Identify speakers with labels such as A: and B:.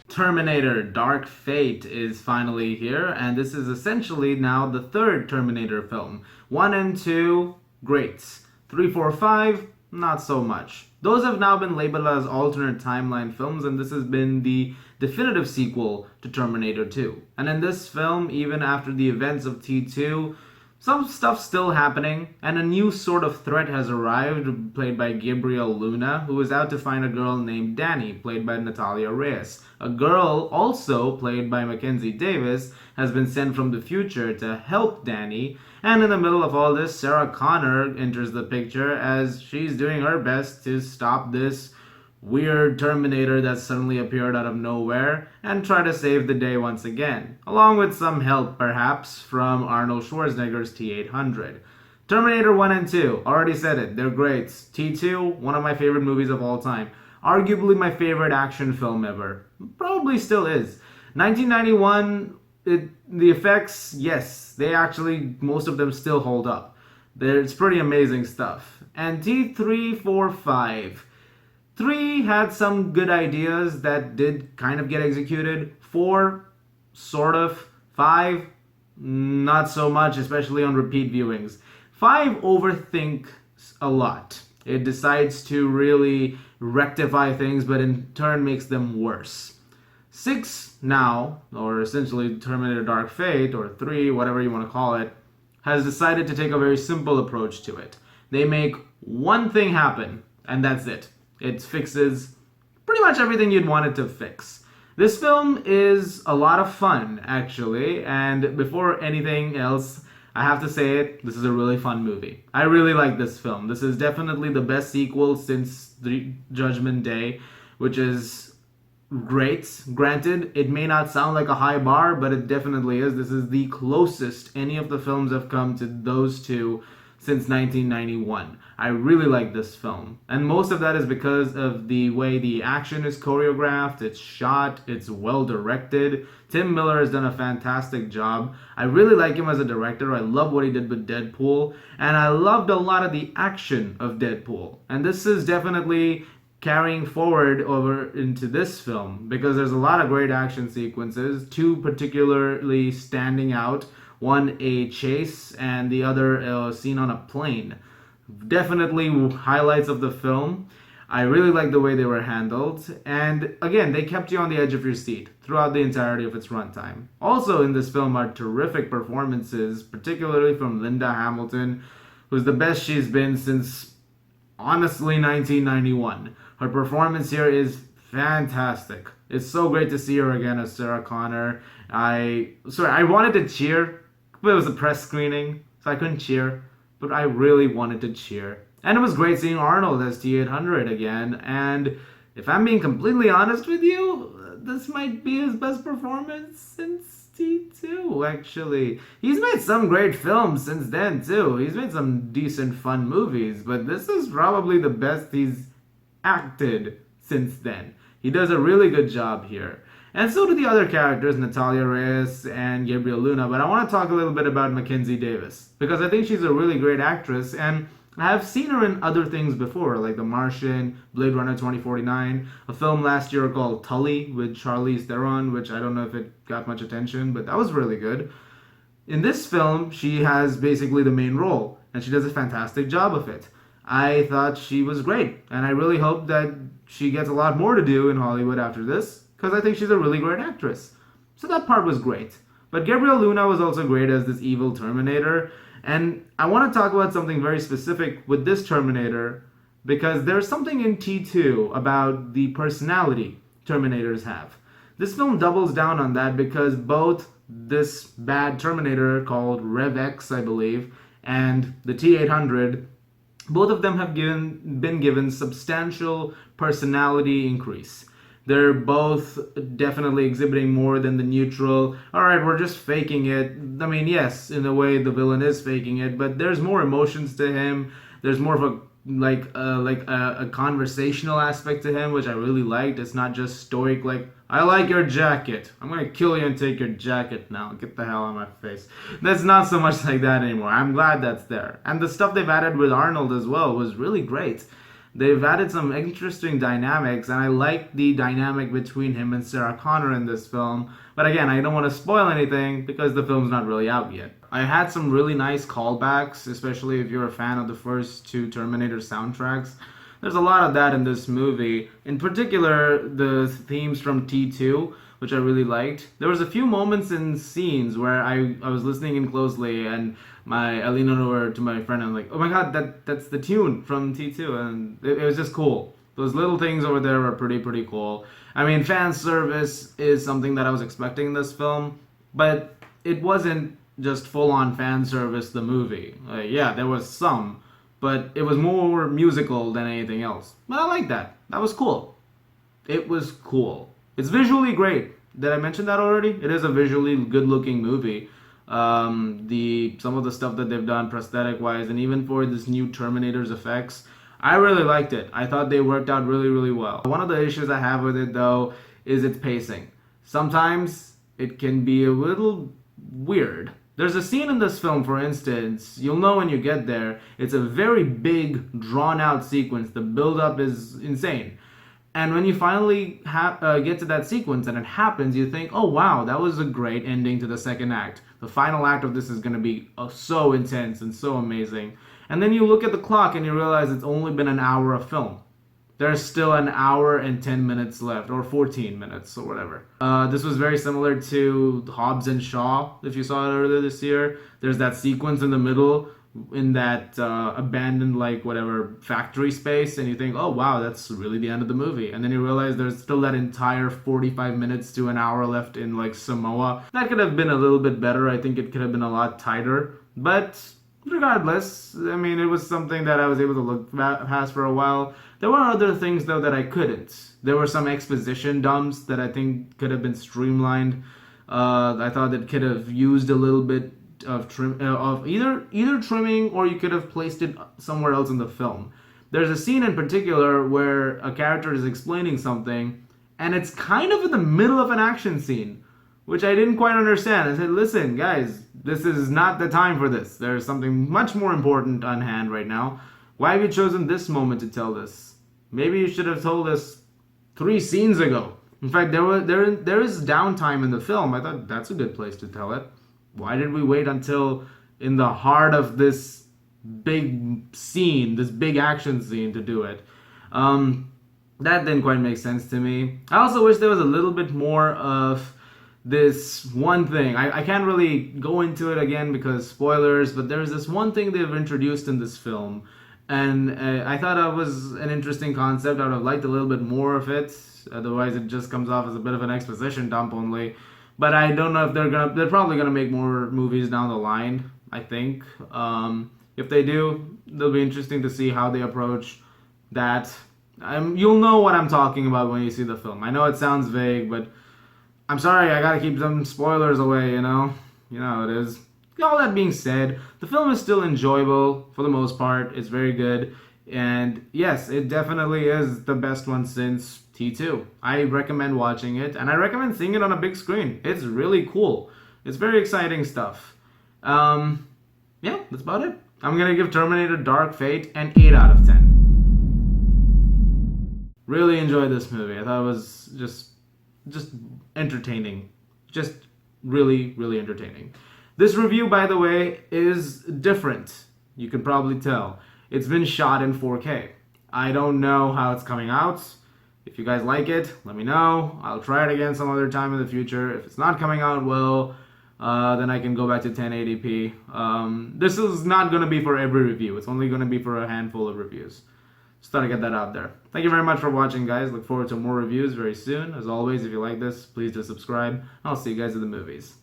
A: Terminator Dark Fate is finally here, and this is essentially now the third Terminator film. 1 and 2, great. 3, 4, 5, not so much. Those have now been labeled as alternate timeline films, and this has been the definitive sequel to Terminator 2. And in this film, even after the events of T2, some stuff's still happening, and a new sort of threat has arrived, played by Gabriel Luna, who is out to find a girl named Danny, played by Natalia Reyes. A girl, also played by Mackenzie Davis, has been sent from the future to help Danny, and in the middle of all this, Sarah Connor enters the picture as she's doing her best to stop this weird Terminator that suddenly appeared out of nowhere and try to save the day once again, along with some help perhaps from Arnold Schwarzenegger's T-800. Terminator 1 and 2, already said it, they're great. T2, one of my favorite movies of all time. Arguably my favorite action film ever. Probably still is. 1991, the effects, yes, they actually, most of them still hold up. It's pretty amazing stuff. And T3, 4, 5. 3 had some good ideas that did kind of get executed. 4, sort of. 5, not so much, especially on repeat viewings. 5 overthinks a lot. It decides to really rectify things, but in turn makes them worse. 6 now, or essentially Terminator Dark Fate, or 3, whatever you want to call it, has decided to take a very simple approach to it. They make one thing happen, and that's it. It fixes pretty much everything you'd want it to fix. This film is a lot of fun, actually, and before anything else, I have to say it, this is a really fun movie. I really like this film. This is definitely the best sequel since The Judgment Day, which is great. Granted, it may not sound like a high bar, but it definitely is. This is the closest any of the films have come to those two since 1991. I really like this film. And most of that is because of the way the action is choreographed, it's shot, it's well directed. Tim Miller has done a fantastic job. I really like him as a director. I love what he did with Deadpool. And I loved a lot of the action of Deadpool. And this is definitely carrying forward over into this film because there's a lot of great action sequences, two particularly standing out. One a chase and the other a scene on a plane. Definitely highlights of the film. I really like the way they were handled, and again, they kept you on the edge of your seat throughout the entirety of its runtime. Also in this film are terrific performances, particularly from Linda Hamilton, who's the best she's been since, honestly, 1991. Her performance here is fantastic. It's so great to see her again as Sarah Connor. I wanted to cheer, but it was a press screening, so I couldn't cheer. But I really wanted to cheer. And it was great seeing Arnold as T-800 again. And if I'm being completely honest with you, this might be his best performance since T2, actually. He's made some great films since then, too. He's made some decent, fun movies. But this is probably the best he's acted since then. He does a really good job here. And so do the other characters, Natalia Reyes and Gabriel Luna. But I want to talk a little bit about Mackenzie Davis, because I think she's a really great actress, and I've seen her in other things before, like The Martian, Blade Runner 2049, a film last year called Tully with Charlize Theron, which I don't know if it got much attention, but that was really good. In this film, she has basically the main role, and she does a fantastic job of it. I thought she was great, and I really hope that she gets a lot more to do in Hollywood after this, because I think she's a really great actress. So that part was great. But Gabriel Luna was also great as this evil Terminator. And I want to talk about something very specific with this Terminator, because there's something in T2 about the personality Terminators have. This film doubles down on that because both this bad Terminator called Rev X, I believe, and the T-800, both of them have been given substantial personality increase. They're both definitely exhibiting more than the neutral, alright, we're just faking it. I mean, yes, in a way the villain is faking it, but there's more emotions to him. There's more of a conversational aspect to him, which I really liked. It's not just stoic, like, I like your jacket. I'm gonna kill you and take your jacket now. Get the hell out of my face. That's not so much like that anymore. I'm glad that's there. And the stuff they've added with Arnold as well was really great. They've added some interesting dynamics, and I like the dynamic between him and Sarah Connor in this film. But again, I don't want to spoil anything because the film's not really out yet. I had some really nice callbacks, especially if you're a fan of the first two Terminator soundtracks. There's a lot of that in this movie. In particular, the themes from T2, which I really liked. There was a few moments in scenes where I was listening in closely, and I leaned over to my friend and I'm like, oh my god, that's the tune from T2, and it was just cool. Those little things over there were pretty cool. I mean, fan service is something that I was expecting in this film, but it wasn't just full on fan service. The movie, yeah, there was some, but it was more musical than anything else. But I like that. That was cool. It was cool. It's visually great. Did I mention that already? It is a visually good-looking movie. The some of the stuff that they've done prosthetic-wise, and even for this new Terminator's effects, I really liked it. I thought they worked out really well. One of the issues I have with it though is its pacing. Sometimes it can be a little weird. There's a scene in this film, for instance, you'll know when you get there, it's a very big, drawn-out sequence. The build-up is insane. And when you finally get to that sequence and it happens, you think, oh wow, that was a great ending to the second act. The final act of this is going to be so intense and so amazing. And then you look at the clock and you realize it's only been an hour of film. There's still an hour and 10 minutes left, or 14 minutes, or whatever. This was very similar to Hobbs and Shaw, if you saw it earlier this year. There's that sequence in the middle in that abandoned, like, whatever, factory space, and you think, oh wow, that's really the end of the movie. And then you realize there's still that entire 45 minutes to an hour left in, like, Samoa. That could have been a little bit better. I think it could have been a lot tighter. But regardless, I mean, it was something that I was able to look past for a while. There were other things, though, that I couldn't. There were some exposition dumps that I think could have been streamlined. I thought it could have used a little bit of either trimming, or you could have placed it somewhere else in the film. There's a scene in particular where a character is explaining something, and it's kind of in the middle of an action scene, which I didn't quite understand. I said, listen, guys, this is not the time for this. There's something much more important on hand right now. Why have you chosen this moment to tell this? Maybe you should have told us 3 scenes ago. In fact, there is downtime in the film. I thought that's a good place to tell it. Why did we wait until in the heart of this big scene, this big action scene, to do it? That didn't quite make sense to me. I also wish there was a little bit more of this one thing. I can't really go into it again because spoilers, but there's this one thing they've introduced in this film, and I thought it was an interesting concept. I would have liked a little bit more of it. Otherwise, it just comes off as a bit of an exposition dump only. But I don't know if they're probably gonna make more movies down the line, I think. If they do, it'll be interesting to see how they approach that. You'll know what I'm talking about when you see the film. I know it sounds vague, but I'm sorry, I gotta keep some spoilers away, you know? You know how it is. All that being said, the film is still enjoyable for the most part. It's very good. And yes, it definitely is the best one since T2. I recommend watching it, and I recommend seeing it on a big screen. It's really cool. It's very exciting stuff. Yeah, that's about it. I'm gonna give Terminator Dark Fate an 8 out of 10. Really enjoyed this movie. I thought it was just entertaining. Just really entertaining. This review, by the way, is different. You can probably tell. It's been shot in 4K. I don't know how it's coming out. If you guys like it, let me know. I'll try it again some other time in the future. If it's not coming out well, then I can go back to 1080p. This is not going to be for every review. It's only going to be for a handful of reviews. Just thought I'd get that out there. Thank you very much for watching, guys. Look forward to more reviews very soon. As always, if you like this, please do subscribe. I'll see you guys in the movies.